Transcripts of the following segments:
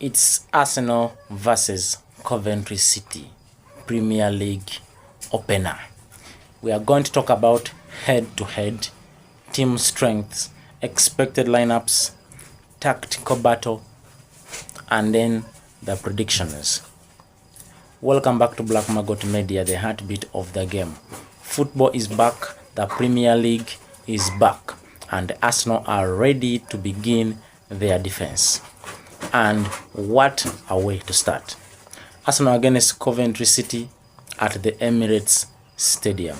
It's Arsenal versus Coventry City Premier League opener. We are going to talk about head-to-head, team strengths, expected lineups, tactical battle, and then the predictions. Welcome back to Black Margot Media, the heartbeat of the game. Football is back, the Premier League is back, and Arsenal are ready to begin their defense. And what a way to start. Arsenal against Coventry City at the Emirates Stadium.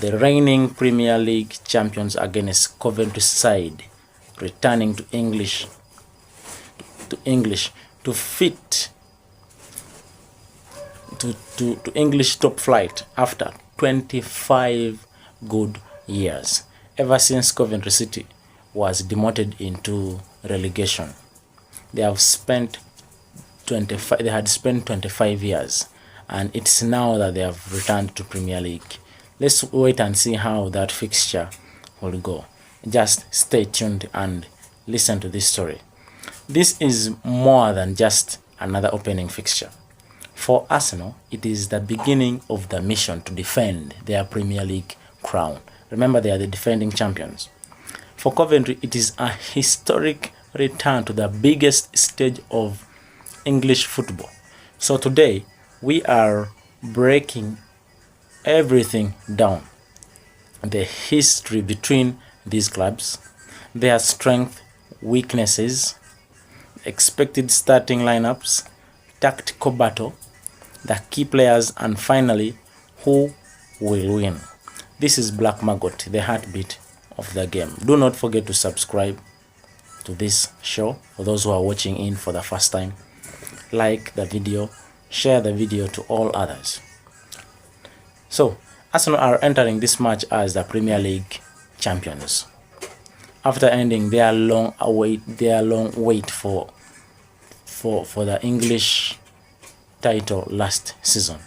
The reigning Premier League champions against Coventry side, returning to English English top flight after 25 good years, ever since Coventry City was demoted into relegation. They had spent 25 years, and it's now that they have returned to Premier League. Let's wait and see how that fixture will go. Just stay tuned and listen to this story. This is more than just another opening fixture. For Arsenal, it is the beginning of the mission to defend their Premier League crown. Remember, they are the defending champions. For Coventry, it is a historic return to the biggest stage of English football. So today, we are breaking everything down. The history between these clubs, their strengths, weaknesses, expected starting lineups, tactical battle, the key players, and finally, who will win. This is Black Margot, the heartbeat of the game. Do not forget to subscribe to this show for those who are watching in for the first time. Like the video, share the video to all others. So, Arsenal are entering this match as the Premier League champions after ending their long wait for the English title last season.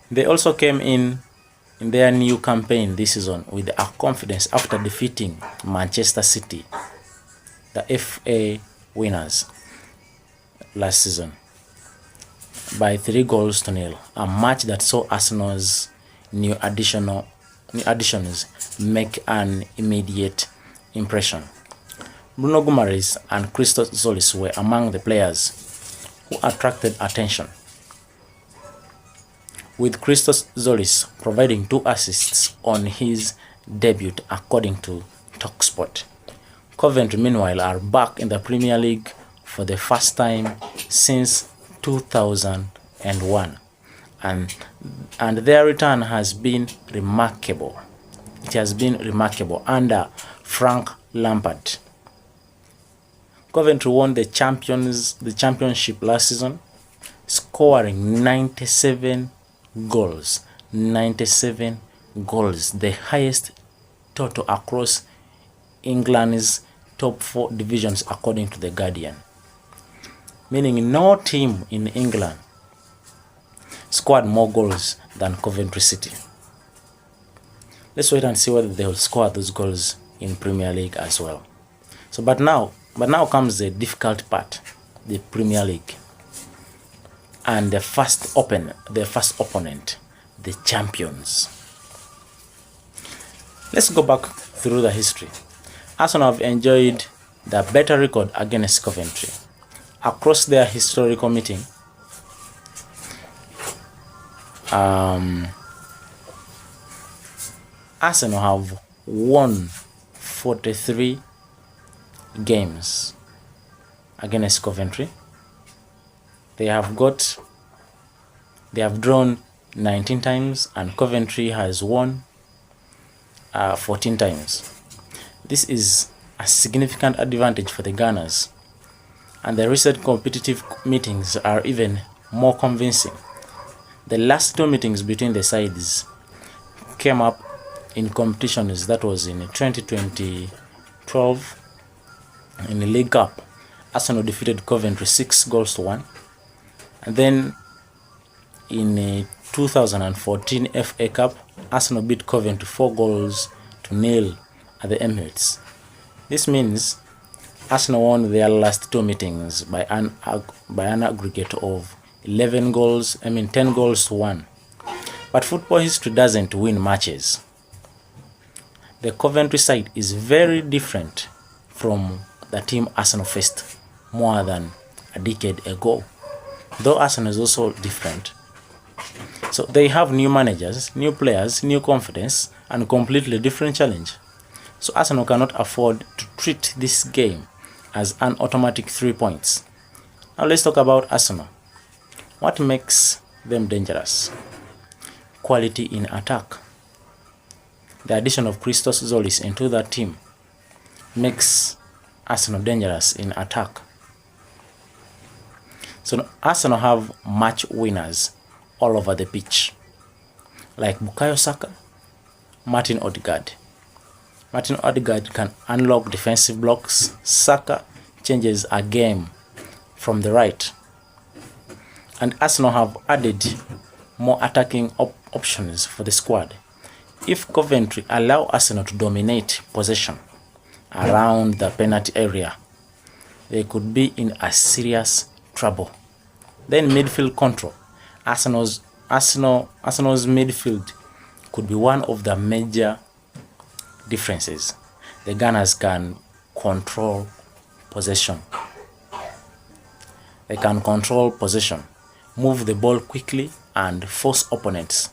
They also came in their new campaign this season with a confidence after defeating Manchester City, the FA winners, last season by 3-0, a match that saw Arsenal's new additions make an immediate impression. Bruno Guimaraes and Christos Zolis were among the players who attracted attention, with Christos Zolis providing 2 assists on his debut, according to TalkSport. Coventry, meanwhile, are back in the Premier League for the first time since 2001, and their return has been remarkable. It has been remarkable under Frank Lampard. Coventry won the championship last season, scoring 97 goals. 97 goals, the highest total across England's top 4 divisions, according to The Guardian. Meaning no team in England scored more goals than Coventry City. Let's wait and see whether they will score those goals in Premier League as well. So, but now comes the difficult part, the Premier League, and the first opponent, the champions. Let's go back through the history. Arsenal have enjoyed the better record against Coventry. Across their historical meeting, Arsenal have won 43 games against Coventry. They have drawn 19 times, and Coventry has won 14 times. This is a significant advantage for the Gunners, and the recent competitive meetings are even more convincing. The last 2 meetings between the sides came up in competitions. That was in 2012 in the League Cup. Arsenal defeated Coventry 6-1, and then in 2014 FA Cup, Arsenal beat Coventry 4-0 at the Emirates. This means Arsenal won their last 2 meetings by an aggregate of 10 goals to 1. But football history doesn't win matches. The Coventry side is very different from the team Arsenal faced more than a decade ago. Though Arsenal is also different. So they have new managers, new players, new confidence, and completely different challenge. So Arsenal cannot afford to treat this game as an automatic 3 points. Now let's talk about Arsenal. What makes them dangerous? Quality in attack. The addition of Christos Zolis into that team makes Arsenal dangerous in attack. So Arsenal have match winners all over the pitch, like Bukayo Saka, Martin Odegaard. Martin Odegaard can unlock defensive blocks. Saka changes a game from the right. And Arsenal have added more attacking options for the squad. If Coventry allow Arsenal to dominate possession around the penalty area, they could be in a serious trouble. Then midfield control. Arsenal's midfield could be one of the major differences. The Gunners can control possession. They can control possession, move the ball quickly, and force opponents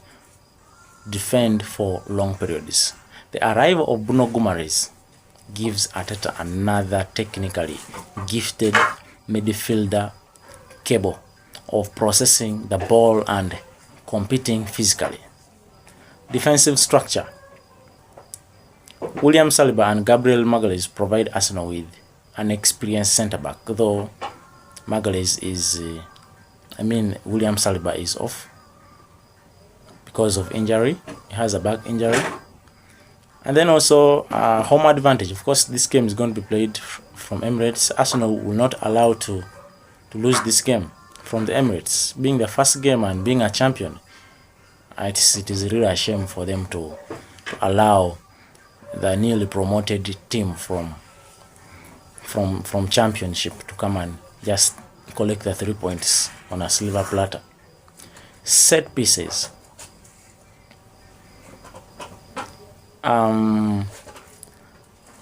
defend for long periods. The arrival of Bruno Guimaraes gives Arteta another technically gifted midfielder capable of processing the ball and competing physically. Defensive structure. William Saliba and Gabriel Magalhaes provide Arsenal with an experienced centre-back, though Magalhaes is, William Saliba is off because of injury. He has a back injury. And then also home advantage. Of course, this game is going to be played from Emirates. Arsenal will not allow to lose this game from the Emirates. Being the first game and being a champion, it is really a shame for them to allow the newly promoted team from championship to come and just collect the 3 points on a silver platter. Set pieces.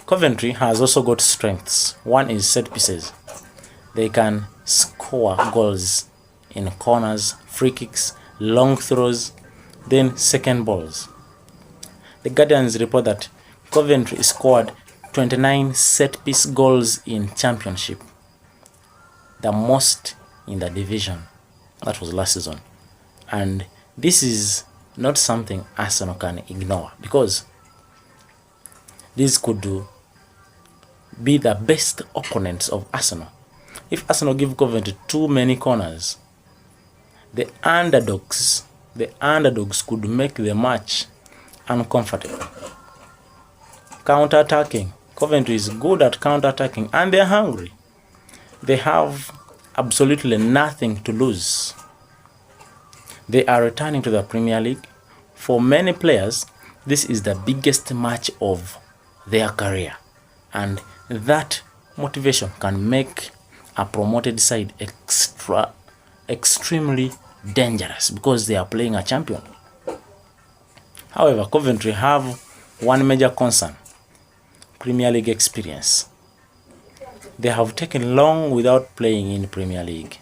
Coventry has also got strengths. One is set pieces. They can score goals in corners, free kicks, long throws, then second balls. The Guardians report that Coventry scored 29 set-piece goals in championship, the most in the division. That was last season. And this is not something Arsenal can ignore, because these could be the best opponents of Arsenal. If Arsenal give Coventry too many corners, the underdogs could make the match uncomfortable. Counter-attacking. Coventry is good at counter-attacking, and they're hungry. They have absolutely nothing to lose. They are returning to the Premier League. For many players, this is the biggest match of their career, and that motivation can make a promoted side extremely dangerous, because they are playing a champion. However, Coventry have one major concern: Premier League experience. They have taken long without playing in Premier League,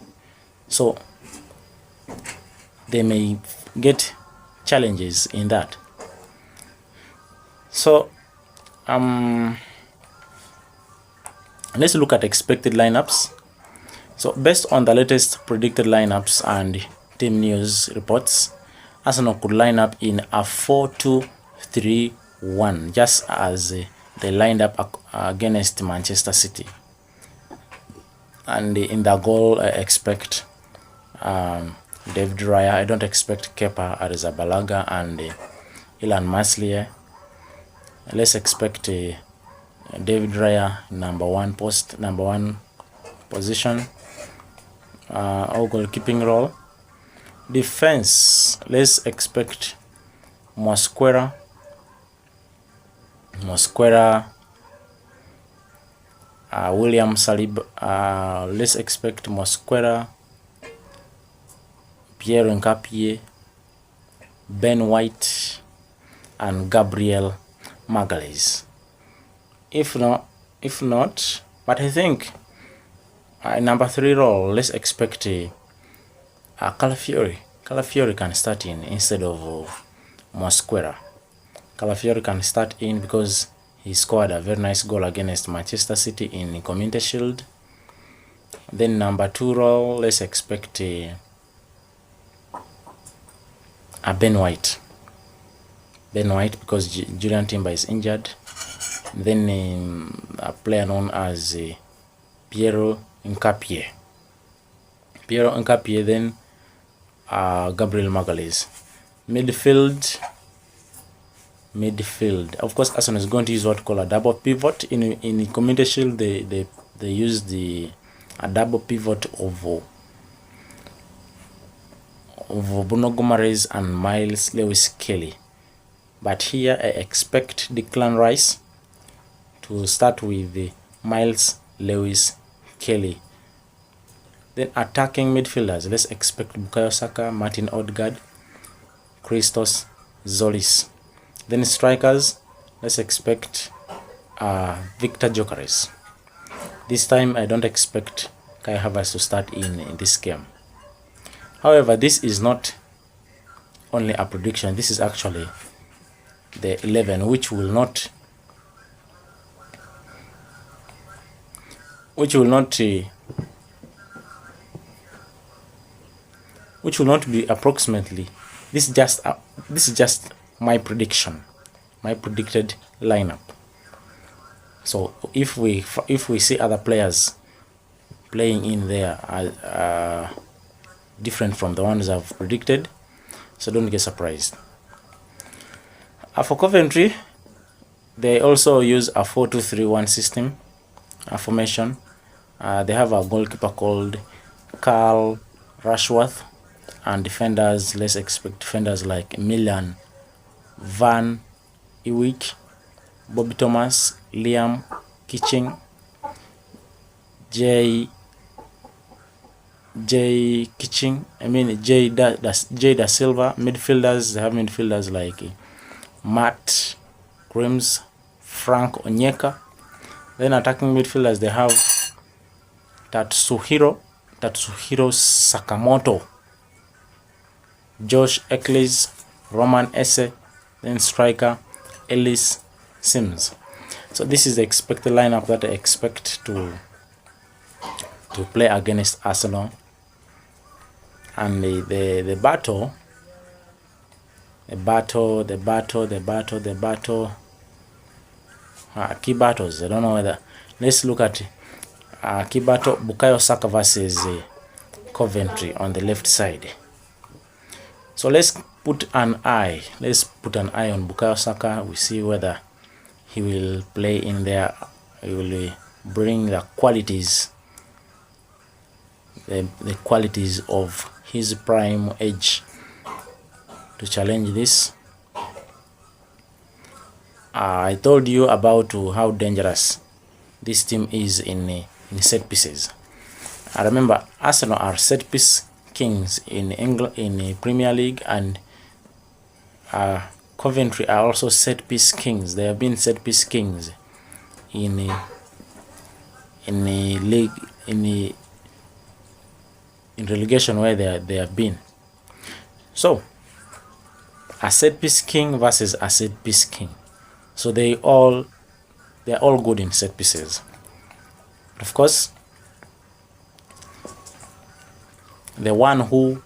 so they may get challenges in that. So let's look at expected lineups. So based on the latest predicted lineups and team news reports, Arsenal could line up in a 4-2-3-1, just as they lined up against Manchester City. And in the goal, I expect David Raya. I don't expect Kepa Arrizabalaga and Ilan Maslier. Let's expect David Raya number one position, or goalkeeping role. Defense, let's expect Mosquera, William Saliba, let's expect Mosquera, Pierre Nkapie, Ben White, and Gabriel Magalhaes. If not, but I think in number 3 role, let's expect Calafiori. Calafiori can start in instead of Mosquera. Calafiori can start in because he scored a very nice goal against Manchester City in the Community Shield. Then number 2 role, let's expect Ben White. Ben White because Julian Timber is injured. Then a player known as Piero Nkapie. Then Gabriel Magalhaes. Midfield. Of course, Arsenal is going to use what we call a double pivot. In the Community Shield, they use a double pivot of Bruno Guimaraes and Miles Lewis-Kelly. But here I expect Declan Rice to start with the Miles Lewis-Kelly. Then attacking midfielders, let's expect Bukayo Saka, Martin Odegaard, Christos Zolis. Then strikers, let's expect Victor Gyökeres. This time I don't expect Kai Havertz to start in this game. However, this is not only a prediction, this is actually the 11 which will not be approximately. This is just my prediction, my predicted lineup. So if we see other players playing in there different from the ones I've predicted, so don't get surprised. For Coventry, they also use a 4-2-3-1 system, a formation. They have a goalkeeper called Carl Rushworth, and defenders, let's expect defenders like Milan Van Iwijk, Bobby Thomas, Liam Kitching, Jay Kitching, Jay Da Silva. Midfielders, they have midfielders like Matt Grims, Frank Onyeka. Then attacking midfielders, they have Tatsuhiro Sakamoto, Josh Eccles, Roman Esse. Then striker Ellis Sims. So this is the expected lineup that I expect to play against Arsenal. And the battle. Key battles. I don't know whether. Let's look at key battle. Bukayo Saka versus Coventry on the left side. So let's put an eye on Bukayo Saka. We see whether he will play in there. He will bring the qualities, the qualities of his prime age to challenge this. I told you about how dangerous this team is in set pieces. I remember Arsenal are set piece kings in England, in the Premier League, and Coventry are also set piece kings. They have been set piece kings in the league, in relegation where they have been. So a set piece king versus a set piece king. So they are all good in set pieces. Of course, the one who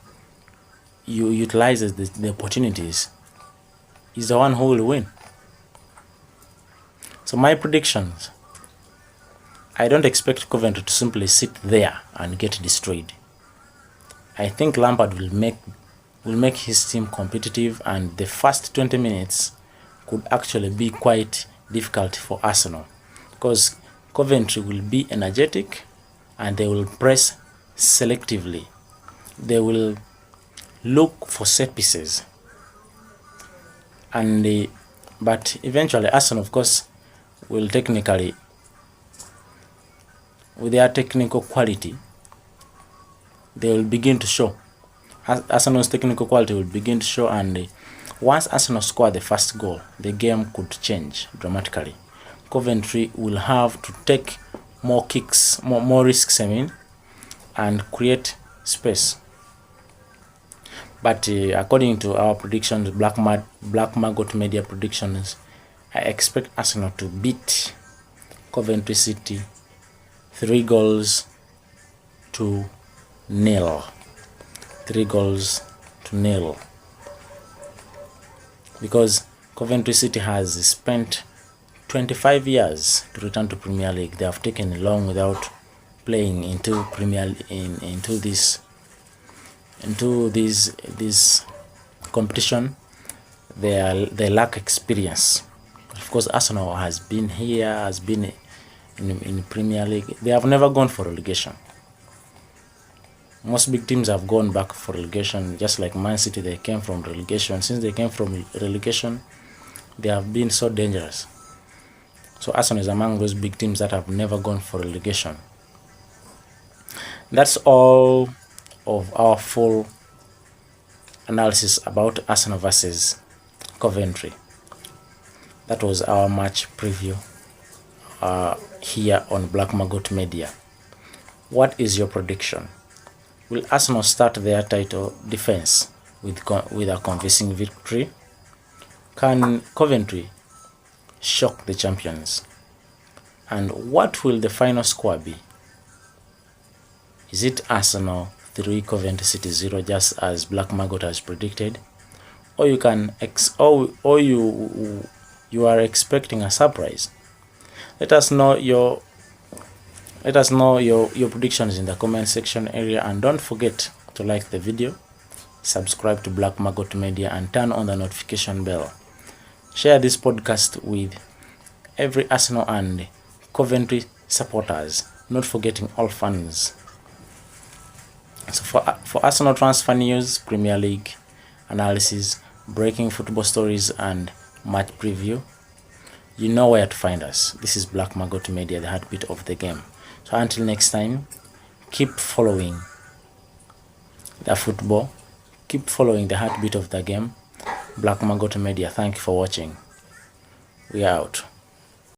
utilizes the opportunities is the one who will win. So my predictions, I don't expect Coventry to simply sit there and get destroyed. I think Lampard will make his team competitive, and the first 20 minutes could actually be quite difficult for Arsenal, because Coventry will be energetic and they will press selectively. They will look for set pieces, and but eventually Arsenal, of course, will technically with their technical quality, they will begin to show. Arsenal's technical quality will begin to show, and once Arsenal score the first goal, the game could change dramatically. Coventry will have to take more kicks, more risks, and create space. But according to our predictions, Black Margot Media predictions, I expect Arsenal to beat Coventry City 3-0. 3-0, because Coventry City has spent 25 years to return to Premier League. They have taken long without playing into this competition. They lack experience. Of course, Arsenal has been in Premier League. They have never gone for relegation. Most big teams have gone back for relegation, just like Man City. They came from relegation. Since they came from relegation, they have been so dangerous. So Arsenal is among those big teams that have never gone for relegation. That's all of our full analysis about Arsenal versus Coventry. That was our match preview here on Black Margot Media. What is your prediction? Will Arsenal start their title defense with a convincing victory? Can Coventry shock the champions? And what will the final score be? Is it Arsenal 3, Coventry City 0, just as Black Margot has predicted? Or you are expecting a surprise? Let us know your predictions in the comment section area, and don't forget to like the video, subscribe to Black Margot Media, and turn on the notification bell. Share this podcast with every Arsenal and Coventry supporters, not forgetting all fans. So for Arsenal transfer news, Premier League analysis, breaking football stories, and match preview, you know where to find us. This is Black Margot Media, the heartbeat of the game. So until next time, keep following the football, keep following the heartbeat of the game. Black Margot Media, thank you for watching. We are out.